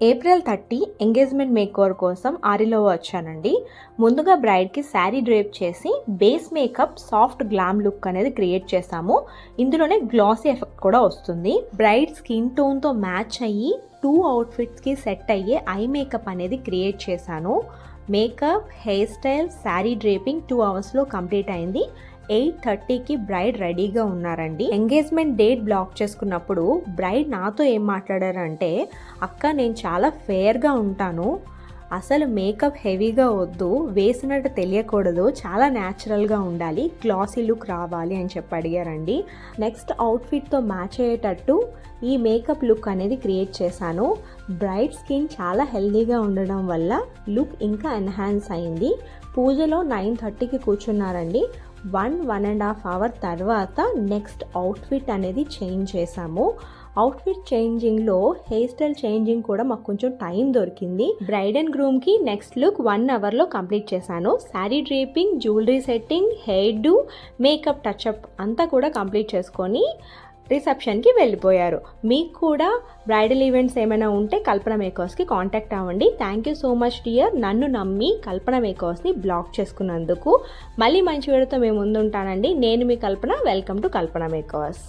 April 30 engagement makeover కోసం ఆరిలో వచ్చానండి. ముందుగా బ్రైడ్కి శారీ డ్రేప్ చేసి base makeup soft glam look అనేది క్రియేట్ చేసాము. ఇందులోనే గ్లాసీ ఎఫెక్ట్ కూడా వస్తుంది. బ్రైడ్ స్కిన్ టోన్తో మ్యాచ్ అయ్యి 2 అవుట్ఫిట్స్కి సెట్ అయ్యే ఐ మేకప్ అనేది క్రియేట్ చేశాను. Makeup, hair style, sari draping 2 అవర్స్లో కంప్లీట్ అయింది. 8:30కి బ్రైడ్ రెడీగా ఉన్నారండి. ఎంగేజ్మెంట్ డేట్ బ్లాక్ చేసుకున్నప్పుడు బ్రైడ్ నాతో ఏం మాట్లాడారంటే, అక్క నేను చాలా ఫేర్గా ఉంటాను, అసలు మేకప్ హెవీగా వద్దు, వేసినట్టు తెలియకూడదు, చాలా న్యాచురల్గా ఉండాలి, గ్లాసీ లుక్ రావాలి అని చెప్పి అడిగారండి. నెక్స్ట్ అవుట్ఫిట్తో మ్యాచ్ అయ్యేటట్టు ఈ మేకప్ లుక్ అనేది క్రియేట్ చేశాను. బ్రైడ్ స్కిన్ చాలా హెల్దీగా ఉండడం వల్ల లుక్ ఇంకా ఎన్హాన్స్ అయింది. పూజలో 9:30కి కూర్చున్నారండి. 1.5 అవర్ తర్వాత నెక్స్ట్ అవుట్ఫిట్ అనేది చేంజ్ చేశాము. అవుట్ఫిట్ చేంజింగ్లో హెయిర్ స్టైల్ చేంజింగ్ కూడా మాకు కొంచెం టైం దొరికింది. బ్రైడ్ అండ్ గ్రూమ్కి నెక్స్ట్ లుక్ 1 అవర్లో కంప్లీట్ చేశాను. Sari draping, jewellery setting, hair do, makeup touch up అంతా కూడా కంప్లీట్ చేసుకొని రిసెప్షన్కి వెళ్ళిపోయారు. మీకు కూడా బ్రైడల్ ఈవెంట్స్ ఏమైనా ఉంటే కల్పన మేకర్స్కి కాంటాక్ట్ అవ్వండి. Thank you so much dear, నన్ను నమ్మి కల్పన మేకర్స్ని బ్లాక్ చేసుకున్నందుకు. మళ్ళీ మంచి వీడియోతో మేము ముందుంటానండి. నేను మీ Kalpana. Welcome to Kalpana makers.